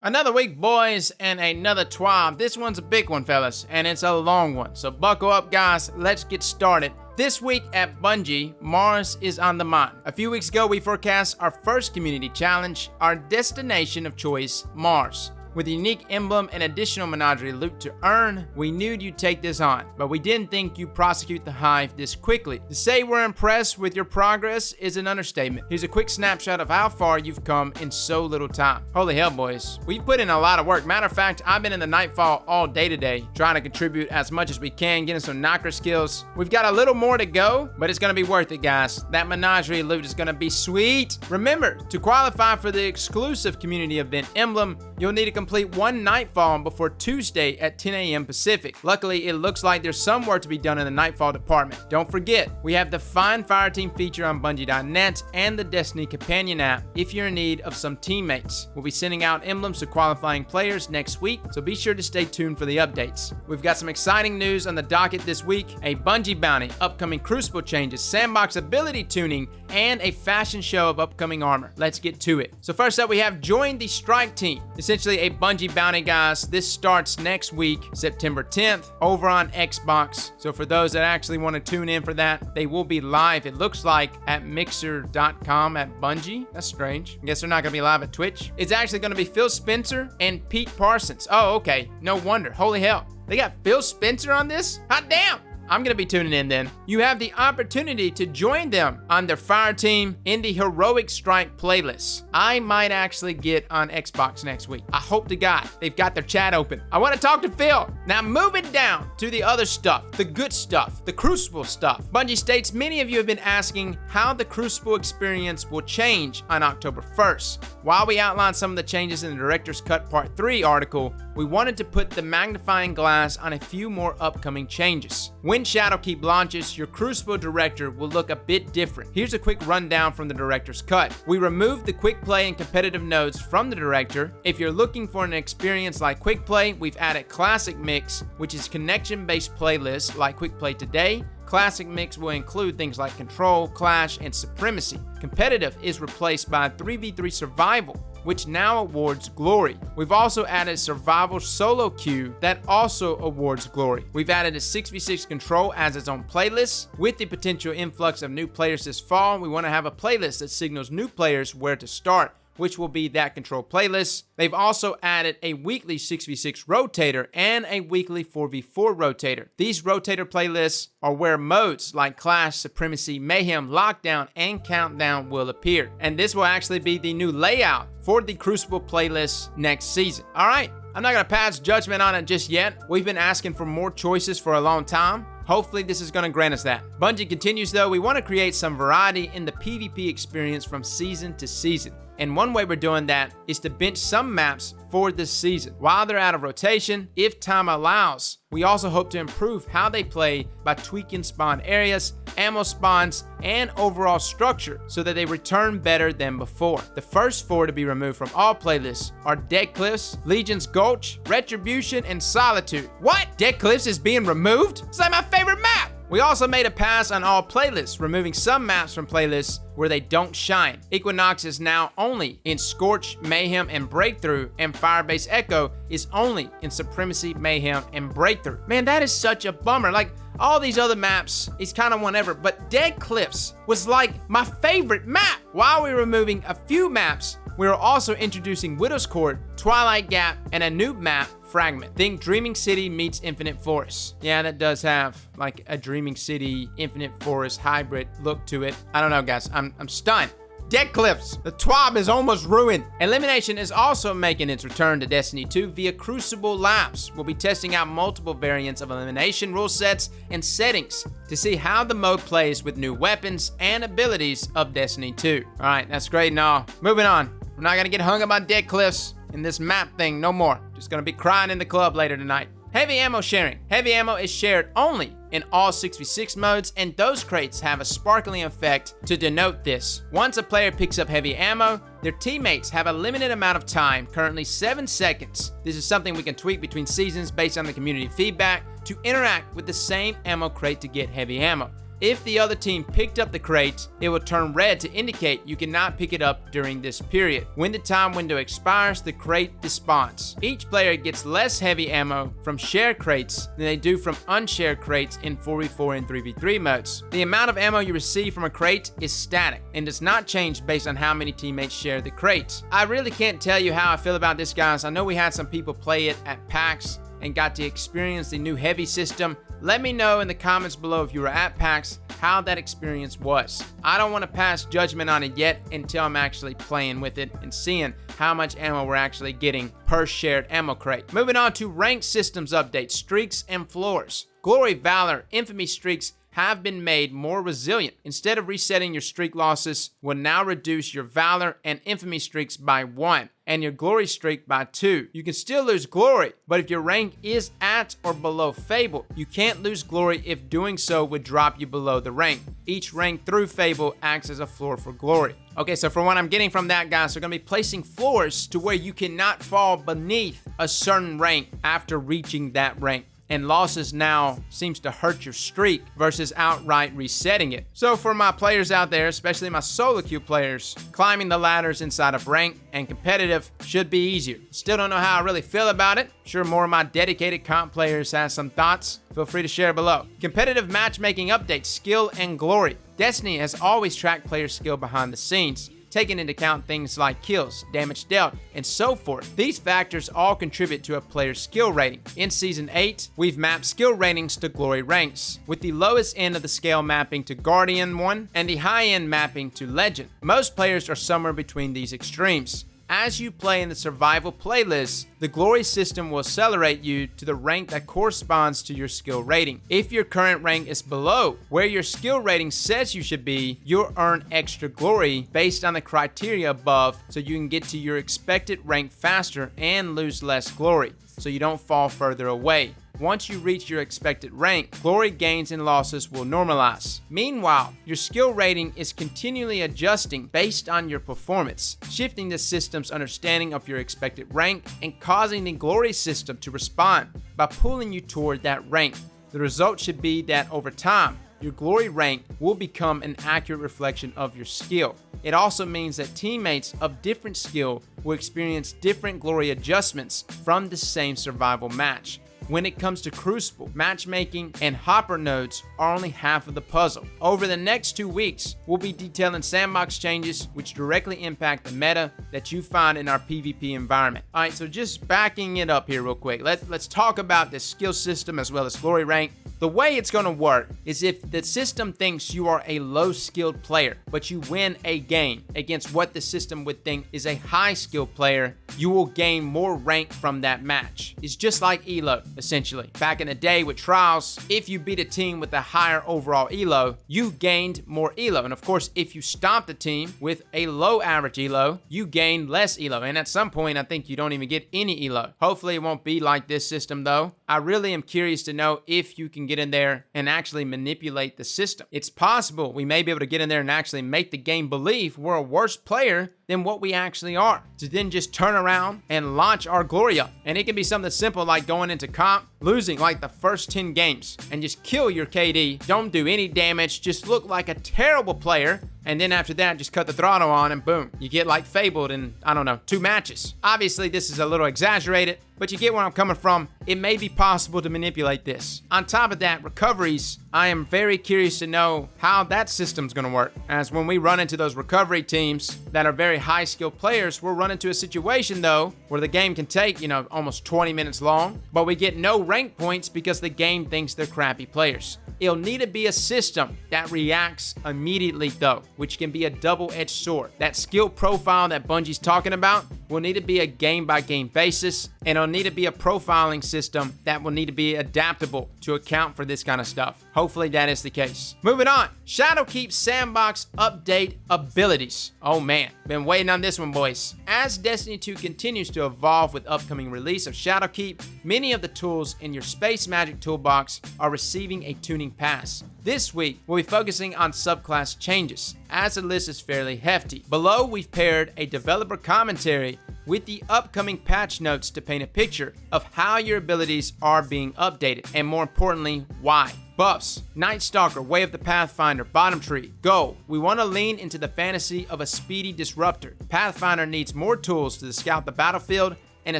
Another week, boys, and another TWAB. This one's a big one, fellas, and it's a long one. So buckle up, guys. Let's get started. This week at Bungie, Mars is on the mind. A few weeks ago, we forecast our first community challenge, our destination of choice, Mars. With a unique emblem and additional menagerie loot to earn, we knew you'd take this on, but we didn't think you'd prosecute the hive this quickly. To say we're impressed with your progress is an understatement. Here's a quick snapshot of how far you've come in so little time. Holy hell, boys. We've put in a lot of work. Matter of fact, I've been in the Nightfall all day today, trying to contribute as much as we can, getting some knocker skills. We've got a little more to go, but it's gonna be worth it, guys. That menagerie loot is gonna be sweet. Remember, to qualify for the exclusive community event emblem, you'll need to complete one Nightfall before Tuesday at 10 a.m. Pacific. Luckily, it looks like there's some work to be done in the Nightfall department. Don't forget, we have the Find Fireteam feature on Bungie.net and the Destiny Companion app if you're in need of some teammates. We'll be sending out emblems to qualifying players next week, so be sure to stay tuned for the updates. We've got some exciting news on the docket this week, a Bungie Bounty, upcoming Crucible changes, Sandbox ability tuning, and a fashion show of upcoming armor. Let's get to it. So first up, we have Join the Strike Team, essentially a Bungie Bounty, guys. This starts next week, September 10th, over on Xbox. So for those that actually want to tune in for that, they will be live, it looks like, at mixer.com at Bungie. That's strange. I guess they're not going to be live at Twitch. It's actually going to be Phil Spencer and Pete Parsons. Oh, okay. No wonder. Holy hell. They got Phil Spencer on this? Hot damn. I'm gonna be tuning in then. You have the opportunity to join them on their fire team in the Heroic Strike playlist. I might actually get on Xbox next week. I hope to God they've got their chat open. I want to talk to Phil. Now moving down to the other stuff, the good stuff, the Crucible stuff. Bungie states many of you have been asking how the Crucible experience will change on October 1st. While we outlined some of the changes in the Director's Cut Part 3 article, we wanted to put the magnifying glass on a few more upcoming changes. When Shadowkeep launches, your Crucible Director will look a bit different. Here's a quick rundown from the Director's Cut. We removed the quick play and competitive nodes from the Director. If you're looking for an experience like quick play, we've added Classic Mix, which is connection-based playlists like Quick Play Today. Classic Mix will include things like Control, Clash, and Supremacy. Competitive is replaced by 3v3 Survival, which now awards glory. We've also added Survival Solo Queue that also awards glory. We've added a 6v6 Control as its own playlist. With the potential influx of new players this fall, we want to have a playlist that signals new players where to start, which will be that Control playlist. They've also added a weekly 6v6 rotator and a weekly 4v4 rotator. These rotator playlists are where modes like Clash, Supremacy, Mayhem, Lockdown, and Countdown will appear. And this will actually be the new layout for the Crucible playlist next season. All right, I'm not gonna pass judgment on it just yet. We've been asking for more choices for a long time. Hopefully this is going to grant us that. Bungie continues though, we want to create some variety in the PvP experience from season to season. And one way we're doing that is to bench some maps for this season. While they're out of rotation, if time allows, we also hope to improve how they play by tweaking spawn areas, ammo spawns, and overall structure so that they return better than before. The first 4 to be removed from all playlists are Dead Cliffs, Legion's Gulch, Retribution, and Solitude. What? Dead Cliffs is being removed? It's like my favorite map! We also made a pass on all playlists, removing some maps from playlists where they don't shine. Equinox is now only in Scorch, Mayhem, and Breakthrough, and Firebase Echo is only in Supremacy, Mayhem, and Breakthrough. Man, that is such a bummer. Like, all these other maps is kind of whatever, but Dead Cliffs was like my favorite map. While we're removing a few maps, we are also introducing Widow's Court, Twilight Gap, and a new map, Fragment. Think Dreaming City meets Infinite Forest. Yeah, that does have like a Dreaming City, Infinite Forest hybrid look to it. I don't know, guys. I'm stunned. Dead Cliffs. The TWAB is almost ruined. Elimination is also making its return to Destiny 2 via Crucible Labs. We'll be testing out multiple variants of elimination rule sets and settings to see how the mode plays with new weapons and abilities of Destiny 2. All right, that's great and all. Moving on. We're not gonna get hung up on Dead Cliffs in this map thing no more. Just gonna be crying in the club later tonight. Heavy ammo sharing. Heavy ammo is shared only in all 6v6 modes, and those crates have a sparkling effect to denote this. Once a player picks up heavy ammo, their teammates have a limited amount of time, currently 7 seconds. This is something we can tweak between seasons based on the community feedback to interact with the same ammo crate to get heavy ammo. If the other team picked up the crate, it will turn red to indicate you cannot pick it up during this period. When the time window expires, the crate despawns. Each player gets less heavy ammo from shared crates than they do from unshared crates in 4v4 and 3v3 modes. The amount of ammo you receive from a crate is static and does not change based on how many teammates share the crates. I really can't tell you how I feel about this, guys. I know we had some people play it at PAX and got to experience the new heavy system. Let me know in the comments below if you were at PAX how that experience was. I don't want to pass judgment on it yet until I'm actually playing with it and seeing how much ammo we're actually getting per shared ammo crate. Moving on to ranked systems updates, streaks and floors. Glory, Valor, Infamy streaks have been made more resilient. Instead of resetting your streak losses, will now reduce your Valor and Infamy streaks by 1 and your Glory streak by 2. You can still lose Glory, but if your rank is at or below Fable, you can't lose Glory if doing so would drop you below the rank. Each rank through Fable acts as a floor for Glory. Okay, so from what I'm getting from that, guys, they're going to be placing floors to where you cannot fall beneath a certain rank after reaching that rank. And losses now seems to hurt your streak versus outright resetting it. So for my players out there, especially my solo queue players, climbing the ladders inside of rank and competitive should be easier. Still don't know how I really feel about it. Sure, more of my dedicated comp players have some thoughts. Feel free to share below. Competitive matchmaking updates, skill and glory. Destiny has always tracked player skill behind the scenes, taking into account things like kills, damage dealt, and so forth. These factors all contribute to a player's skill rating. In Season 8, we've mapped skill ratings to glory ranks, with the lowest end of the scale mapping to Guardian 1 and the high end mapping to Legend. Most players are somewhere between these extremes. As you play in the survival playlist, the glory system will accelerate you to the rank that corresponds to your skill rating. If your current rank is below where your skill rating says you should be, you'll earn extra glory based on the criteria above so you can get to your expected rank faster and lose less glory, so you don't fall further away. Once you reach your expected rank, glory gains and losses will normalize. Meanwhile, your skill rating is continually adjusting based on your performance, shifting the system's understanding of your expected rank and causing the glory system to respond by pulling you toward that rank. The result should be that over time, your glory rank will become an accurate reflection of your skill. It also means that teammates of different skill will experience different glory adjustments from the same survival match. When it comes to Crucible, matchmaking and hopper nodes are only half of the puzzle. Over the next 2 weeks, we'll be detailing Sandbox changes which directly impact the meta that you find in our PvP environment. Alright, so just backing it up here real quick, let's talk about the skill system as well as glory rank. The way it's going to work is if the system thinks you are a low-skilled player, but you win a game against what the system would think is a high-skilled player, you will gain more rank from that match. It's just like ELO, essentially. Back in the day with Trials, if you beat a team with a higher overall ELO, you gained more ELO. And of course, if you stomped a team with a low average ELO, you gained less ELO. And at some point, I think you don't even get any ELO. Hopefully, it won't be like this system, though. I really am curious to know if you can get in there and actually manipulate the system. It's possible we may be able to get in there and actually make the game believe we're a worse player than what we actually are, to then just turn around and launch our glory up. And it can be something simple like going into comp, losing like the first 10 games, and just kill your KD, don't do any damage, just look like a terrible player, and then after that, just cut the throttle on and boom, you get like fabled in, I don't know, 2 matches. Obviously, this is a little exaggerated, but you get where I'm coming from. It may be possible to manipulate this. On top of that, recoveries, I am very curious to know how that system's gonna work. As when we run into those recovery teams that are very high skilled players, we'll run into a situation though, where the game can take, almost 20 minutes long, but we get no rank points because the game thinks they're crappy players. It'll need to be a system that reacts immediately though, which can be a double-edged sword. That skill profile that Bungie's talking about will need to be a game-by-game basis, and it'll need to be a profiling system that will need to be adaptable to account for this kind of stuff. Hopefully that is the case. Moving on, Shadowkeep Sandbox update abilities. Oh man, been waiting on this one, boys. As Destiny 2 continues to evolve with upcoming release of Shadowkeep, many of the tools in your Space Magic toolbox are receiving a tuning pass. This week, we'll be focusing on subclass changes, as the list is fairly hefty. Below, we've paired a developer commentary with the upcoming patch notes to paint a picture of how your abilities are being updated, and more importantly, why. Buffs: Night Stalker, Way of the Pathfinder, bottom tree. Goal: we want to lean into the fantasy of a speedy disruptor. Pathfinder needs more tools to scout the battlefield and a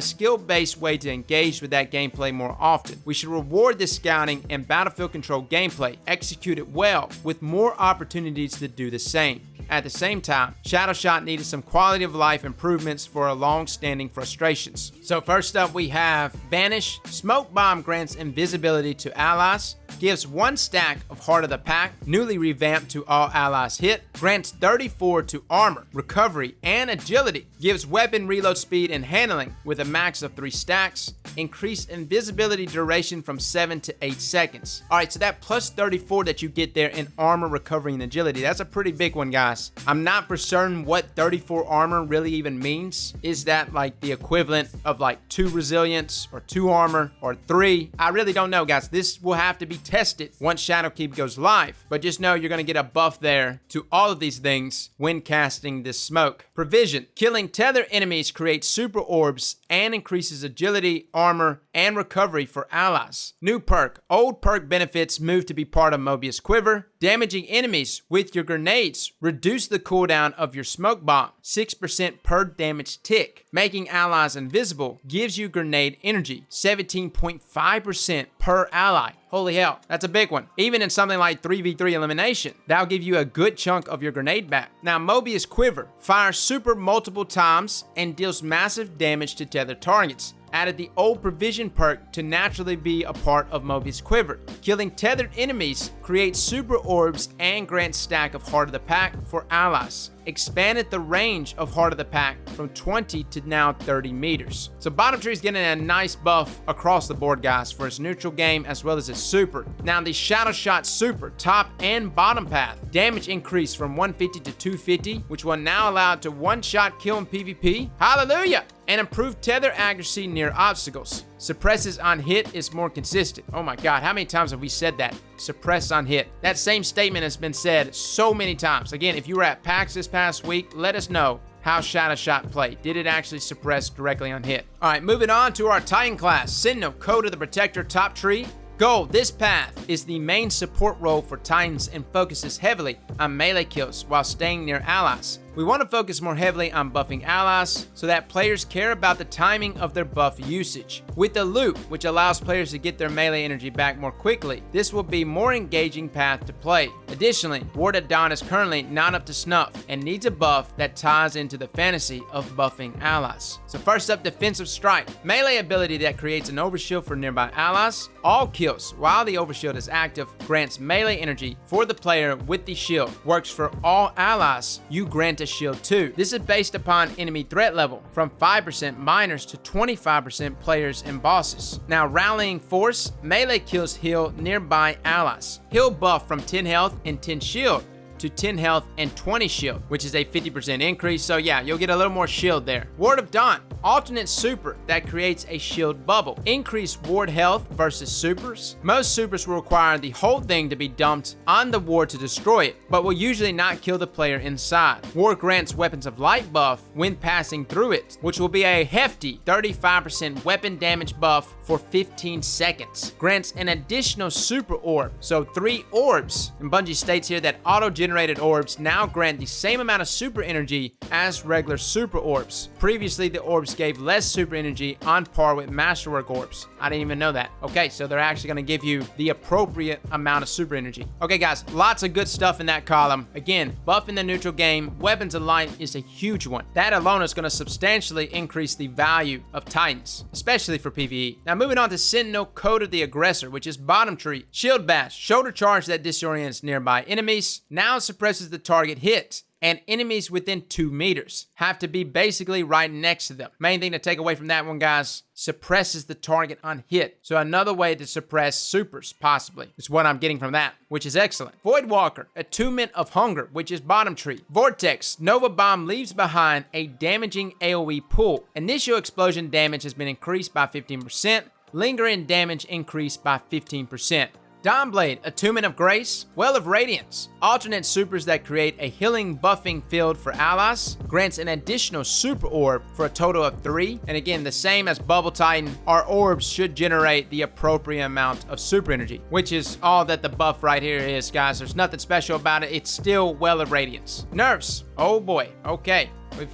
skill-based way to engage with that gameplay more often. We should reward this scouting and battlefield control gameplay, execute it well, with more opportunities to do the same. At the same time, Shadowshot needed some quality of life improvements for our long-standing frustrations. So first up we have Vanish. Smoke Bomb grants invisibility to allies, gives 1 stack of Heart of the Pack, newly revamped to all allies hit, grants 34 to armor, recovery, and agility, gives weapon reload speed and handling with a max of 3 stacks, increased invisibility duration from 7 to 8 seconds. Alright, so that plus 34 that you get there in armor, recovery, and agility, that's a pretty big one, guys. I'm not for certain what 34 armor really even means. Is that like the equivalent of like 2 resilience or 2 armor or 3? I really don't know, guys. This will have to be tested once Shadowkeep goes live, but just know you're going to get a buff there to all of these things when casting this smoke. Provision: killing tether enemies creates super orbs and increases agility, armor, and recovery for allies. New perk: old perk benefits move to be part of Mobius Quiver. Damaging enemies with your grenades reduce the cooldown of your smoke bomb 6% per damage tick. Making allies invisible gives you grenade energy 17.5% per ally. Holy hell, that's a big one. Even in something like 3v3 elimination, that'll give you a good chunk of your grenade back. Now, Mobius Quiver fires super multiple times and deals massive damage to tethered targets. Added the old provision perk to naturally be a part of Mobius Quiver. Killing tethered enemies creates super orbs and grants stack of Heart of the Pack for allies. Expanded the range of Heart of the Pack from 20 to now 30 meters. So bottom tree is getting a nice buff across the board, guys, for its neutral game as well as its super. Now the Shadowshot super top and bottom path, damage increase from 150 to 250, which will now allow it to one-shot kill in PvP. Hallelujah! And improved tether accuracy near obstacles. Suppresses on hit is more consistent. Oh my god, how many times have we said that? Suppress on hit. That same statement has been said so many times. Again, if you were at PAX this past week, let us know how Shadowshot played. Did it actually suppress directly on hit? Alright, moving on to our Titan class. Sentinel, Code of the Protector, top tree. Goal: this path is the main support role for Titans and focuses heavily on melee kills while staying near allies. We want to focus more heavily on buffing allies so that players care about the timing of their buff usage. With the loop, which allows players to get their melee energy back more quickly, this will be a more engaging path to play. Additionally, Ward of Dawn is currently not up to snuff and needs a buff that ties into the fantasy of buffing allies. So first up, Defensive Strike. Melee ability that creates an overshield for nearby allies. All kills while the overshield is active grants melee energy for the player with the shield. Works for all allies you grant a shield too. This is based upon enemy threat level from 5% minors to 25% players and bosses. Now, Rallying Force, melee kills heal nearby allies. Heal buff from 10 health and 10 shield to 10 health and 20 shield, which is a 50% increase, so yeah, you'll get a little more shield there. Ward of Dawn, alternate super that creates a shield bubble. Increase ward health versus supers. Most supers will require the whole thing to be dumped on the ward to destroy it, but will usually not kill the player inside. Ward grants weapons of light buff when passing through it, which will be a hefty 35% weapon damage buff for 15 seconds. Grants an additional super orb, so 3 orbs. And Bungie states here that auto-generated orbs now grant the same amount of super energy as regular super orbs. Previously, the orbs gave less super energy on par with Masterwork orbs. I didn't even know that. Okay, so they're actually going to give you the appropriate amount of super energy. Okay, guys, lots of good stuff in that column. Again, buff in the neutral game, weapons of light is a huge one. That alone is going to substantially increase the value of Titans, especially for PvE. Now, moving on to Sentinel, Code of the Aggressor, which is bottom tree. Shield Bash, shoulder charge that disorients nearby enemies. Now suppresses the target hit, and enemies within 2 meters have to be basically right next to them. Main thing to take away from that one, guys, suppresses the target on hit. So another way to suppress supers, possibly, is what I'm getting from that, which is excellent. Voidwalker, Attunement of Hunger, which is bottom tree. Vortex, Nova Bomb leaves behind a damaging AoE pool. Initial explosion damage has been increased by 15%. Lingering damage increased by 15%. Dawnblade, Attunement of Grace, Well of Radiance, alternate supers that create a healing buffing field for allies, grants an additional super orb for a total of 3, and again, the same as Bubble Titan, our orbs should generate the appropriate amount of super energy, which is all that the buff right here is, guys. There's nothing special about it. It's still Well of Radiance. Nerfs, oh boy, okay,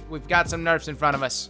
we've got some nerfs in front of us.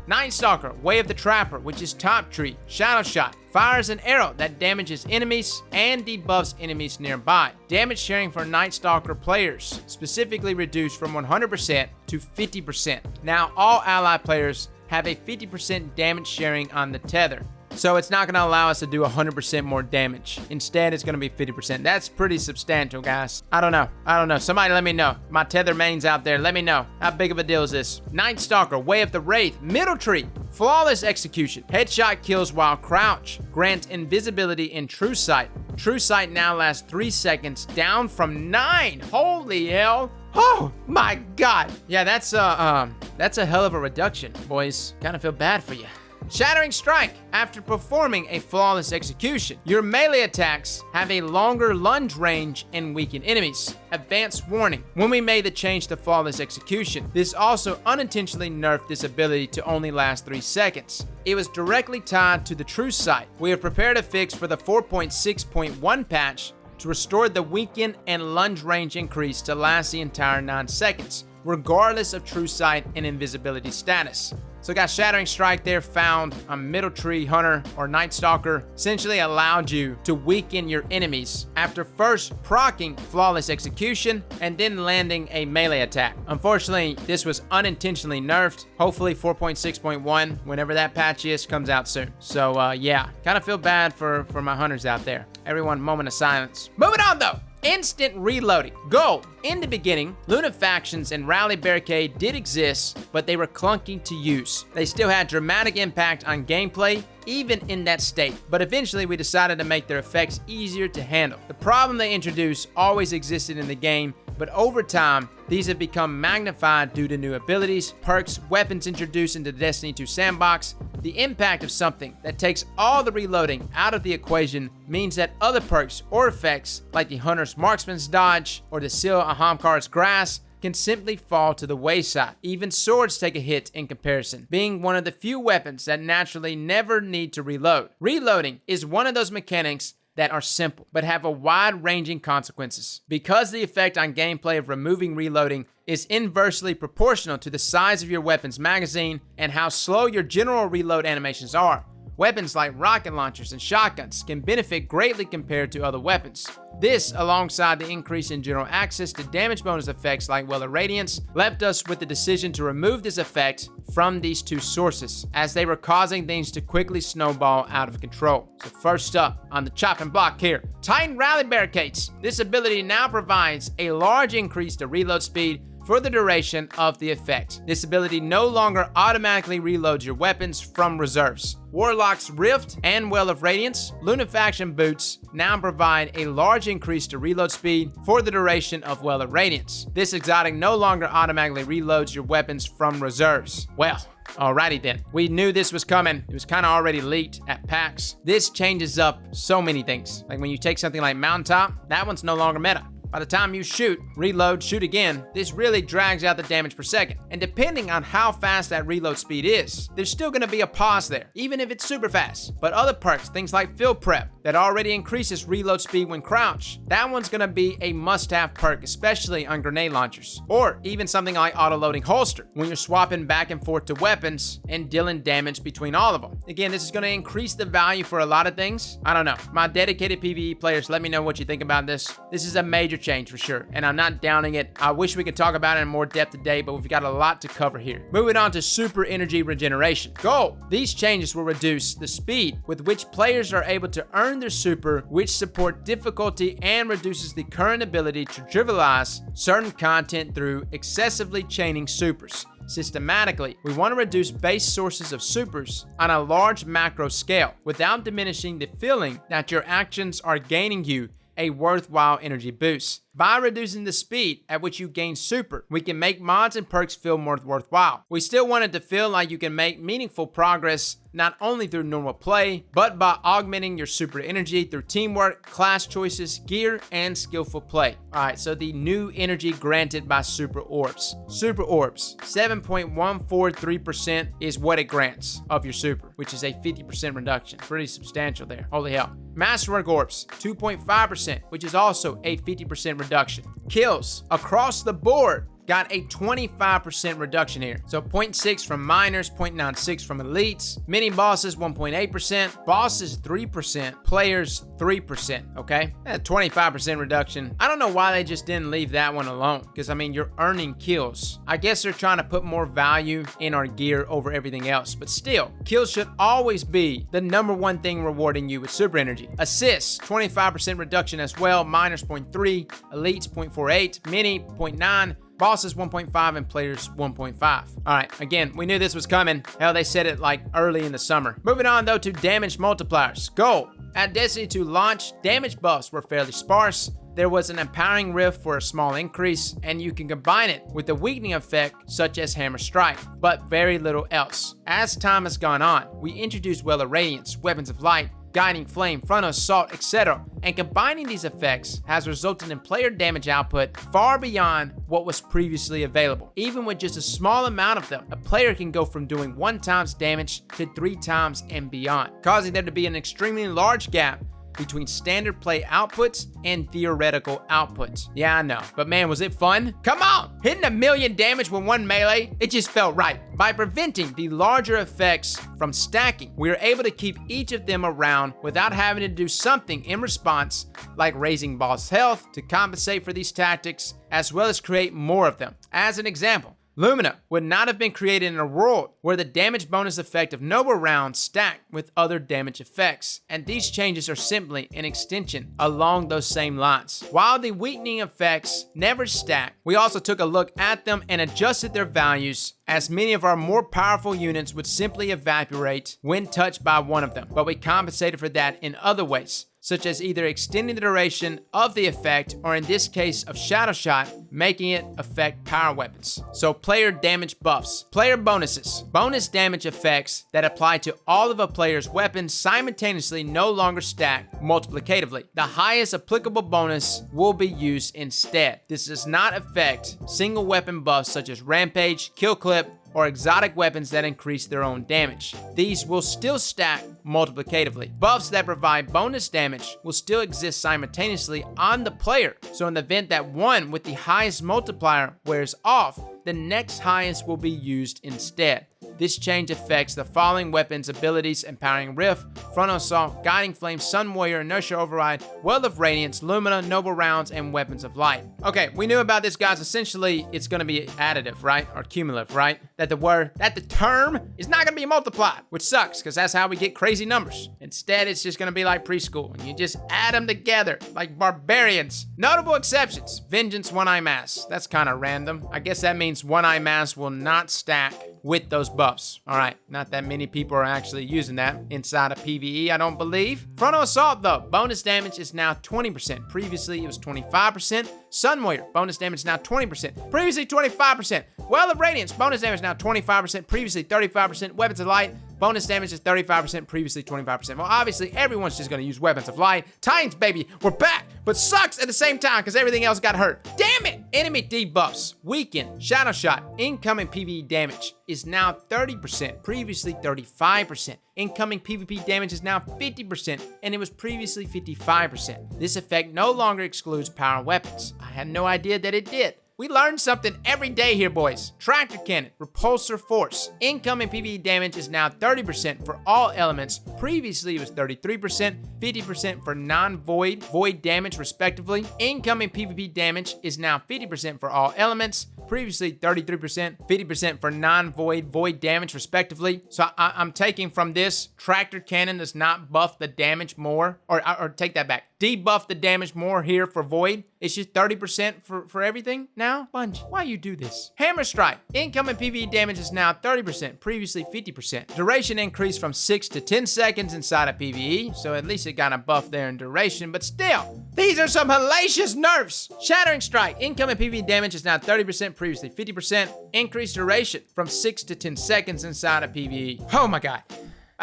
Night Stalker, Way of the Trapper, which is top tree. Shadow Shot, fires an arrow that damages enemies and debuffs enemies nearby. Damage sharing for Night Stalker players, specifically reduced from 100% to 50%. Now, all ally players have a 50% damage sharing on the tether. So it's not going to allow us to do 100% more damage. Instead, it's going to be 50%. That's pretty substantial, guys. I don't know. Somebody let me know. My tether mains out there, let me know. How big of a deal is this? Night Stalker, Way of the Wraith, Middle Tree, Flawless Execution. Headshot kills while crouch. Grant invisibility in True Sight. True Sight now lasts 3 seconds, down from 9. Holy hell. Oh my God. Yeah, that's a hell of a reduction, boys. Kind of feel bad for you. Shattering Strike. After performing a flawless execution, your melee attacks have a longer lunge range and weaken enemies. Advanced warning. When we made the change to flawless execution, this also unintentionally nerfed this ability to only last 3 seconds. It was directly tied to the True Sight. We have prepared a fix for the 4.6.1 patch to restore the weaken and lunge range increase to last the entire 9 seconds, regardless of True Sight and invisibility status. So got Shattering Strike there found on Middle Tree Hunter or Night Stalker, essentially allowed you to weaken your enemies after first proccing Flawless Execution and then landing a melee attack. Unfortunately, this was unintentionally nerfed. Hopefully 4.6.1, whenever that patch is, comes out soon. So yeah, kind of feel bad for my hunters out there. Everyone, moment of silence. Moving on though. Instant reloading. Gold. In the beginning, Lunafactions and Rally Barricade did exist, but they were clunky to use. They still had dramatic impact on gameplay, even in that state. But eventually we decided to make their effects easier to handle. The problem they introduced always existed in the game, but over time, these have become magnified due to new abilities, perks, weapons introduced into Destiny 2 Sandbox. The impact of something that takes all the reloading out of the equation means that other perks or effects, like the Hunter's Marksman's Dodge or the Seal Ahamkar's Grasp, can simply fall to the wayside. Even swords take a hit in comparison, being one of the few weapons that naturally never need to reload. Reloading is one of those mechanics that are simple, but have a wide-ranging consequences. Because the effect on gameplay of removing reloading is inversely proportional to the size of your weapon's magazine and how slow your general reload animations are, weapons like rocket launchers and shotguns can benefit greatly compared to other weapons. This, alongside the increase in general access to damage bonus effects like Well of Radiance, left us with the decision to remove this effect from these two sources, as they were causing things to quickly snowball out of control. So first up on the chopping block here, Titan Rally Barricades. This ability now provides a large increase to reload speed for the duration of the effect. This ability no longer automatically reloads your weapons from reserves. Warlock's Rift and Well of Radiance, Lunafaction Boots now provide a large increase to reload speed for the duration of Well of Radiance. This exotic no longer automatically reloads your weapons from reserves. Well, alrighty then. We knew this was coming. It was kind of already leaked at PAX. This changes up so many things. Like when you take something like Mountaintop, that one's no longer meta. By the time you shoot, reload, shoot again, this really drags out the damage per second. And depending on how fast that reload speed is, there's still gonna be a pause there, even if it's super fast. But other perks, things like Field Prep, that already increases reload speed when crouched, that one's gonna be a must-have perk, especially on grenade launchers. Or even something like auto-loading holster, when you're swapping back and forth to weapons and dealing damage between all of them. Again, this is gonna increase the value for a lot of things. I don't know. My dedicated PvE players, let me know what you think about this. This is a major change for sure, and I'm not downing it. I wish we could talk about it in more depth today, but we've got a lot to cover here. Moving on to super energy regeneration. Goal. These changes will reduce the speed with which players are able to earn their super, which support difficulty and reduces the current ability to trivialize certain content through excessively chaining supers. Systematically, we want to reduce base sources of supers on a large macro scale without diminishing the feeling that your actions are gaining you a worthwhile energy boost. By reducing the speed at which you gain super, we can make mods and perks feel more worthwhile. We still wanted to feel like you can make meaningful progress not only through normal play, but by augmenting your super energy through teamwork, class choices, gear, and skillful play. Alright, so the new energy granted by super orbs. Super orbs, 7.143% is what it grants of your super, which is a 50% reduction. Pretty substantial there. Holy hell. Masterwork orbs, 2.5%, which is also a 50% reduction. Kills across the board got a 25% reduction here. So 0.6 from minors, 0.96 from elites, mini bosses 1.8%, bosses 3%, players 3%, okay? A 25% reduction. I don't know why they just didn't leave that one alone, because I mean, you're earning kills. I guess they're trying to put more value in our gear over everything else, but still, kills should always be the #1 thing rewarding you with super energy. Assists, 25% reduction as well, minors 0.3, elites 0.48, mini 0.9, bosses 1.5, and players 1.5. All right, again, we knew this was coming. Hell, they said it like early in the summer. Moving on though to damage multipliers. Goal. At Destiny 2 launch, damage buffs were fairly sparse. There was an empowering rift for a small increase, and you can combine it with a weakening effect such as Hammer Strike, but very little else. As time has gone on, we introduced Well of Radiance, Weapons of Light, Guiding Flame, Frontal Assault, etc. And combining these effects has resulted in player damage output far beyond what was previously available. Even with just a small amount of them, a player can go from doing 1 times damage to 3 times and beyond, causing there to be an extremely large gap between standard play outputs and theoretical outputs. Yeah, I know, but man, was it fun? Come on! Hitting 1,000,000 damage with 1 melee, it just felt right. By preventing the larger effects from stacking, we are able to keep each of them around without having to do something in response, like raising boss health to compensate for these tactics, as well as create more of them. As an example, Lumina would not have been created in a world where the damage bonus effect of Noble rounds stacked with other damage effects, and these changes are simply an extension along those same lines. While the weakening effects never stack, we also took a look at them and adjusted their values, as many of our more powerful units would simply evaporate when touched by one of them, but we compensated for that in other ways, such as either extending the duration of the effect, or in this case of Shadow Shot, making it affect power weapons. So player damage buffs, player bonuses, bonus damage effects that apply to all of a player's weapons simultaneously no longer stack multiplicatively. The highest applicable bonus will be used instead. This does not affect single weapon buffs such as Rampage, Kill Clip, or exotic weapons that increase their own damage. These will still stack multiplicatively. Buffs that provide bonus damage will still exist simultaneously on the player, so in the event that one with the highest multiplier wears off, the next highest will be used instead. This change affects the following weapons, abilities: Empowering Rift, Frontal Assault, Guiding Flame, Sun Warrior, Inertia Override, Well of Radiance, Lumina, Noble Rounds, and Weapons of Light. Okay, we knew about this, guys. Essentially, it's going to be additive, right? Or cumulative, right? That the term is not going to be multiplied, which sucks, because that's how we get crazy numbers. Instead, it's just going to be like preschool, and you just add them together like barbarians. Notable exceptions: Vengeance, One Eye Mass. That's kind of random. I guess that means One Eye Mass will not stack with those buffs. All right, not that many people are actually using that inside of PvE, I don't believe. Frontal Assault though, bonus damage is now 20%. Previously, it was 25%. Sun Warrior, bonus damage now 20%. Previously, 25%. Well of Radiance, bonus damage now 25%. Previously, 35%. Weapons of Light, bonus damage is 35%, previously 25%. Well, obviously, everyone's just gonna use Weapons of Light. Titans, baby, we're back, but sucks at the same time because everything else got hurt. Damn it! Enemy debuffs, weaken, Shadow Shot, incoming PvE damage is now 30%, previously 35%. Incoming PvP damage is now 50%, and it was previously 55%. This effect no longer excludes power weapons. I had no idea that it did. We learned something every day here, boys. Tractor Cannon, Repulsor Force. Incoming PvE damage is now 30% for all elements. Previously, it was 33%, 50% for non-void, void damage, respectively. Incoming PvP damage is now 50% for all elements. Previously, 33%, 50% for non-void, void damage, respectively. So I'm taking from this, Tractor Cannon does not buff the damage more, or take that back. Debuff the damage more here for void. It's just 30% for everything now? Bungie, why you do this? Hammer Strike. Incoming PvE damage is now 30%, previously 50%. Duration increased from 6 to 10 seconds inside of PvE, so at least it got a buff there in duration, but still, These are some hellacious nerfs. Shattering Strike. Incoming PvE damage is now 30%, previously 50%. Increased duration from 6 to 10 seconds inside of PvE. Oh my god.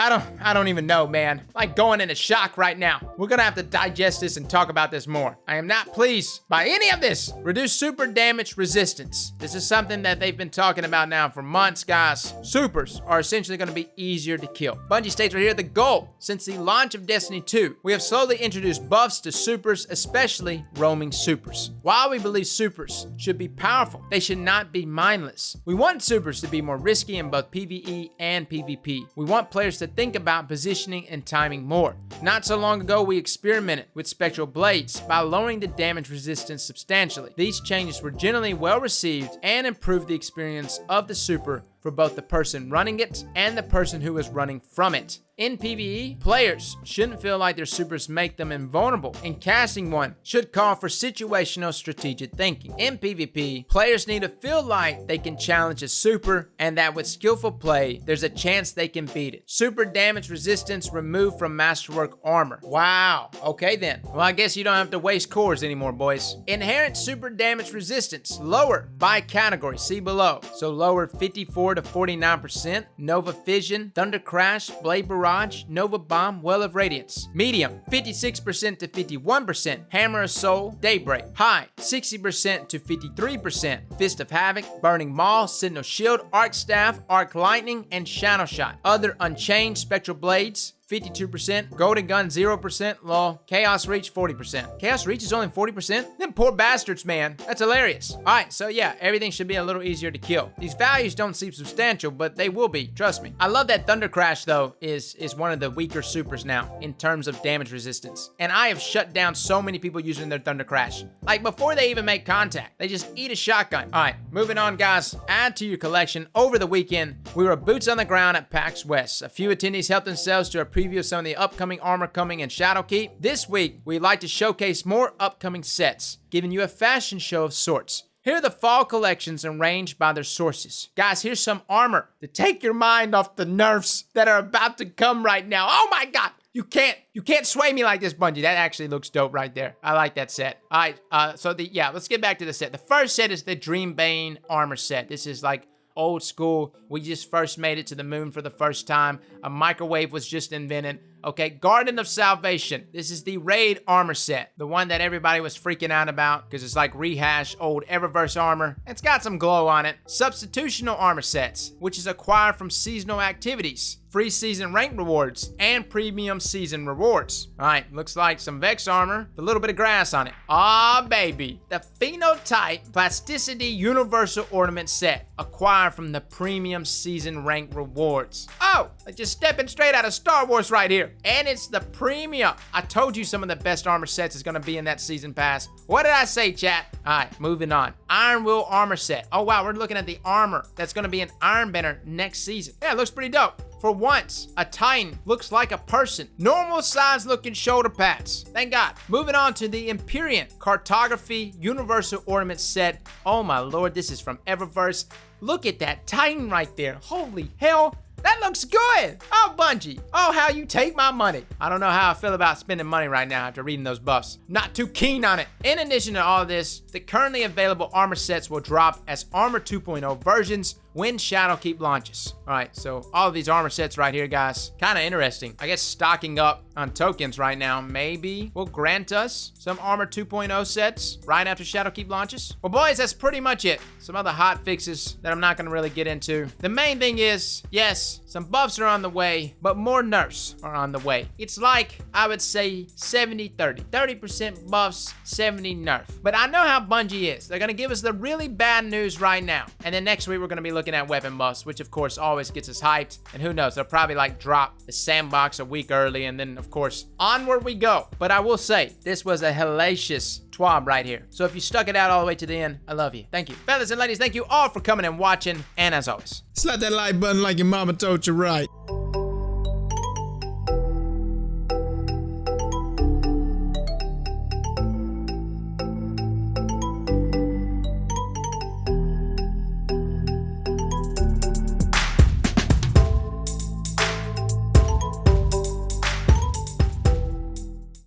I don't even know, man. Like going into shock right now. We're gonna have to digest this and talk about this more. I am not pleased by any of this. Reduce super damage resistance. This is something that they've been talking about now for months, guys. Supers are essentially gonna be easier to kill. Bungie states right here, the goal since the launch of Destiny 2, we have slowly introduced buffs to supers, especially roaming supers. While we believe supers should be powerful, they should not be mindless. We want supers to be more risky in both PvE and PvP. We want players to think about positioning and timing more. Not so long ago, we experimented with Spectral Blades by lowering the damage resistance substantially. These changes were generally well received and improved the experience of the super for both the person running it and the person who is running from it. In PvE, players shouldn't feel like their supers make them invulnerable, and casting one should call for situational strategic thinking. In PvP, players need to feel like they can challenge a super and that with skillful play, there's a chance they can beat it. Super damage resistance removed from Masterwork armor. Wow, okay then. Well, I guess you don't have to waste cores anymore, boys. Inherent super damage resistance, lower by category, see below. So lower 54 to 49%, Nova Fission, Thunder Crash, Blade Barrage, Nova Bomb, Well of Radiance. Medium, 56% to 51%, Hammer of Soul, Daybreak. High, 60% to 53%, Fist of Havoc, Burning Maul, Sentinel Shield, Arc Staff, Arc Lightning, and Shadow Shot. Other Unchained, Spectral Blades, 52%, Golden Gun 0%, lol, Chaos Reach 40%. Chaos Reach is only 40%? Them poor bastards, man. That's hilarious. Alright, so yeah, everything should be a little easier to kill. These values don't seem substantial, but they will be, trust me. I love that Thunder Crash, though, is one of the weaker supers now in terms of damage resistance. And I have shut down so many people using their Thunder Crash. Like, before they even make contact, they just eat a shotgun. Alright, moving on, guys. Add to your collection. Over the weekend, we were boots on the ground at PAX West. A few attendees helped themselves to a preview of some of the upcoming armor coming in Shadowkeep. This week, we'd like to showcase more upcoming sets, giving you a fashion show of sorts. Here are the fall collections arranged by their sources. Guys, here's some armor to take your mind off the nerfs that are about to come right now. Oh my god! You can't sway me like this, Bungie. That actually looks dope right there. I like that set. All right, let's get back to the set. The first set is the Dreambane armor set. This is like old school. We just first made it to the moon for the first time. A microwave was just invented. Okay, Garden of Salvation. This is the Raid armor set. The one that everybody was freaking out about because it's like rehash old Eververse armor. It's got some glow on it. Substitutional armor sets, which is acquired from seasonal activities, free season rank rewards, and premium season rewards. All right, looks like some Vex armor with a little bit of grass on it. Ah, baby. The Phenotype Plasticity Universal Ornament set, acquired from the premium season rank rewards. Oh, like just stepping straight out of Star Wars right here. And it's the premium. I told you some of the best armor sets is gonna be in that season pass. What did I say, chat? All right, moving on. Iron Will armor set. Oh wow, we're looking at the armor that's gonna be an Iron Banner next season. Yeah, it looks pretty dope. For once, a Titan looks like a person. Normal size looking shoulder pads. Thank God. Moving on to the Empyrean Cartography Universal Ornament set. Oh my lord, this is from Eververse. Look at that Titan right there. Holy hell. That looks good. Oh, Bungie. Oh, how you take my money. I don't know how I feel about spending money right now after reading those buffs. Not too keen on it. In addition to all this, the currently available armor sets will drop as Armor 2.0 versions when Shadowkeep launches. All right, so all of these armor sets right here, guys, kind of interesting. I guess stocking up on tokens right now maybe will grant us some Armor 2.0 sets right after Shadowkeep launches. Well, boys, that's pretty much it. Some other hot fixes that I'm not gonna really get into. The main thing is, yes, some buffs are on the way, but more nerfs are on the way. It's like, I would say 70-30. 30% buffs, 70 nerf. But I know how Bungie is. They're gonna give us the really bad news right now. And then next week, we're gonna be looking at weapon buffs, which of course always gets us hyped. And who knows, they'll probably like drop the Sanbox a week early, and then of course, onward we go. But I will say, this was a hellacious TWAB right here. So if you stuck it out all the way to the end, I love you. Thank you. Fellas and ladies, thank you all for coming and watching. And as always, slap that like button like your mama told you right.